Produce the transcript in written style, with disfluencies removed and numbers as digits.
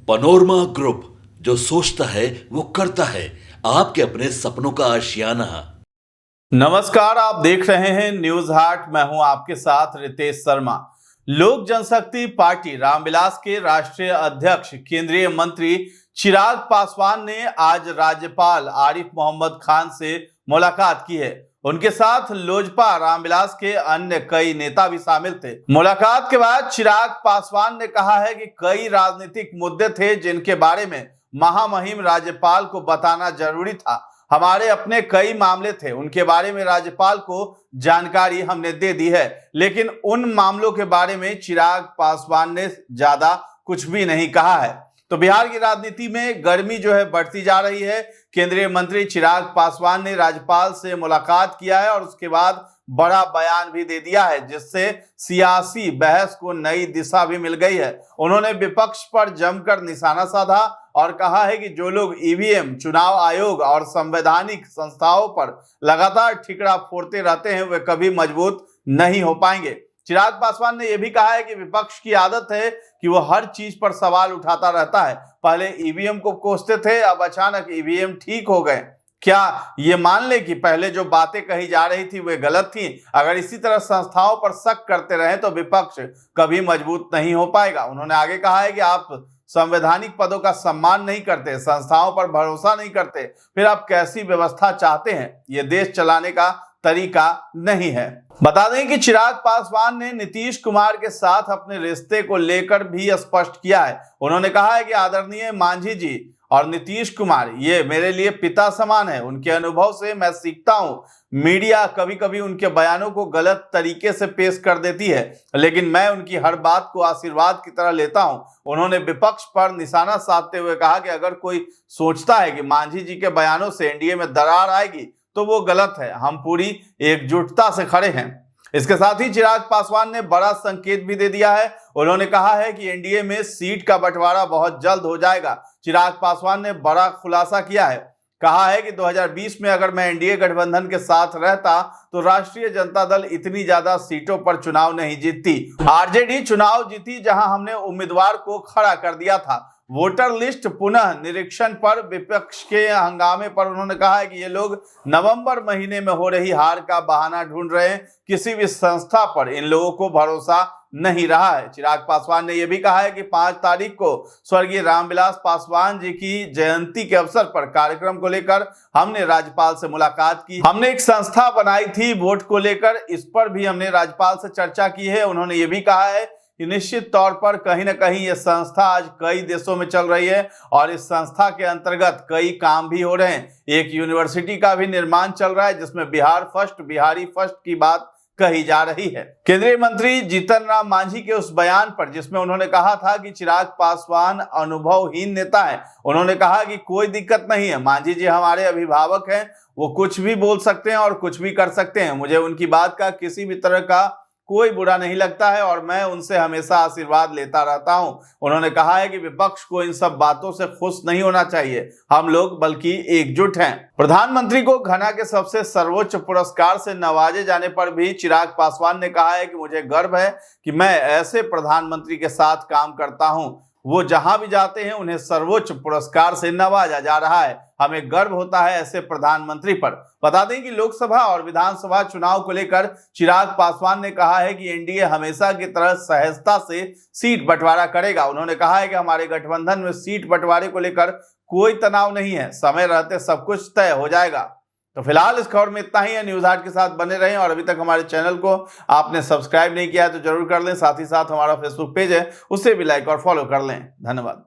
Panorama group, जो सोचता है वो करता है। आपके अपने सपनों का आशियाना। नमस्कार, आप देख रहे हैं न्यूज हाट। मैं हूं आपके साथ रितेश शर्मा। लोक जनशक्ति पार्टी रामविलास के राष्ट्रीय अध्यक्ष केंद्रीय मंत्री चिराग पासवान ने आज राज्यपाल आरिफ मोहम्मद खान से मुलाकात की है। उनके साथ लोजपा रामविलास के अन्य कई नेता भी शामिल थे। मुलाकात के बाद चिराग पासवान ने कहा है कि कई राजनीतिक मुद्दे थे जिनके बारे में महामहिम राज्यपाल को बताना जरूरी था। हमारे अपने कई मामले थे, उनके बारे में राज्यपाल को जानकारी हमने दे दी है, लेकिन उन मामलों के बारे में चिराग पासवान ने ज्यादा कुछ भी नहीं कहा है। तो बिहार की राजनीति में गर्मी जो है बढ़ती जा रही है। केंद्रीय मंत्री चिराग पासवान ने राज्यपाल से मुलाकात किया है और उसके बाद बड़ा बयान भी दे दिया है, जिससे सियासी बहस को नई दिशा भी मिल गई है। उन्होंने विपक्ष पर जमकर निशाना साधा और कहा है कि जो लोग ईवीएम, चुनाव आयोग और संवैधानिक संस्थाओं पर लगातार ठिकरा फोड़ते रहते हैं वे कभी मजबूत नहीं हो पाएंगे। चिराग पासवान ने यह भी कहा है कि विपक्ष की आदत है कि वो हर चीज पर सवाल उठाता रहता है। पहले ईवीएम को कोसते थे, अब अचानक ईवीएम ठीक हो गए। क्या ये मान ले कि पहले जो बातें कही जा रही थी वे गलत थी? अगर इसी तरह संस्थाओं पर शक करते रहे तो विपक्ष कभी मजबूत नहीं हो पाएगा। उन्होंने आगे कहा है कि आप संवैधानिक पदों का सम्मान नहीं करते, संस्थाओं पर भरोसा नहीं करते, फिर आप कैसी व्यवस्था चाहते हैं? ये देश चलाने का तरीका नहीं है। बता दें कि चिराग पासवान ने नीतीश कुमार के साथ अपने रिश्ते को लेकर भी स्पष्ट किया है। उन्होंने कहा है कि आदरणीय मांझी जी और नीतीश कुमार ये मेरे लिए पिता समान है। उनके अनुभव से मैं सीखता हूं। मीडिया कभी कभी उनके बयानों को गलत तरीके से पेश कर देती है, लेकिन मैं उनकी हर बात को आशीर्वाद की तरह लेता हूं। उन्होंने विपक्ष पर निशाना साधते हुए कहा कि अगर कोई सोचता है कि मांझी जी के बयानों से एनडीए में दरार आएगी तो वो गलत है। हम पूरी एकजुटता से खड़े हैं। इसके साथ ही चिराग पासवान ने बड़ा संकेत भी दे दिया है। उन्होंने कहा है कि एनडीए में सीट का बंटवारा बहुत जल्द हो जाएगा। चिराग पासवान ने बड़ा खुलासा किया है। कहा है कि 2020 में अगर मैं एनडीए गठबंधन के साथ रहता तो राष्ट्रीय जनता दल इतनी ज्यादा सीटों पर चुनाव नहीं जीतती। आरजेडी चुनाव जीती जहां हमने उम्मीदवार को खड़ा कर दिया था। वोटर लिस्ट पुनः निरीक्षण पर विपक्ष के हंगामे पर उन्होंने कहा है कि ये लोग नवंबर महीने में हो रही हार का बहाना ढूंढ रहे हैं। किसी भी संस्था पर इन लोगों को भरोसा नहीं रहा है। चिराग पासवान ने यह भी कहा है कि 5 तारीख को स्वर्गीय रामविलास पासवान जी की जयंती के अवसर पर कार्यक्रम को लेकर हमने राज्यपाल से मुलाकात की। हमने एक संस्था बनाई थी वोट को लेकर, इस पर भी हमने राज्यपाल से चर्चा की है। उन्होंने ये भी कहा है कि निश्चित तौर पर कहीं ना कहीं ये संस्था आज कई देशों में चल रही है और इस संस्था के अंतर्गत कई काम भी हो रहे हैं। एक यूनिवर्सिटी का भी निर्माण चल रहा है जिसमें बिहार फर्स्ट, बिहारी फर्स्ट की बात कही जा रही है। केंद्रीय मंत्री जीतन राम मांझी के उस बयान पर जिसमें उन्होंने कहा था कि चिराग पासवान अनुभवहीन नेता है, उन्होंने कहा कि कोई दिक्कत नहीं है, मांझी जी हमारे अभिभावक हैं, वो कुछ भी बोल सकते हैं और कुछ भी कर सकते हैं। मुझे उनकी बात का किसी भी तरह का कोई बुरा नहीं लगता है और मैं उनसे हमेशा आशीर्वाद लेता रहता हूं। उन्होंने कहा है कि विपक्ष को इन सब बातों से खुश नहीं होना चाहिए, हम लोग बल्कि एकजुट हैं। प्रधानमंत्री को घना के सबसे सर्वोच्च पुरस्कार से नवाजे जाने पर भी चिराग पासवान ने कहा है कि मुझे गर्व है कि मैं ऐसे प्रधानमंत्री के साथ काम करता हूं। वो जहां भी जाते हैं उन्हें सर्वोच्च पुरस्कार से नवाजा जा रहा है। हमें गर्व होता है ऐसे प्रधानमंत्री पर। बता दें कि लोकसभा और विधानसभा चुनाव को लेकर चिराग पासवान ने कहा है कि एनडीए हमेशा की तरह सहजता से सीट बंटवारा करेगा। उन्होंने कहा है कि हमारे गठबंधन में सीट बंटवारे को लेकर कोई तनाव नहीं है, समय रहते सब कुछ तय हो जाएगा। तो फिलहाल इस खबर में इतना ही है। न्यूज हाट के साथ बने रहें और अभी तक हमारे चैनल को आपने सब्सक्राइब नहीं किया है तो जरूर कर लें। साथ ही साथ हमारा फेसबुक पेज है, उसे भी लाइक और फॉलो कर लें। धन्यवाद।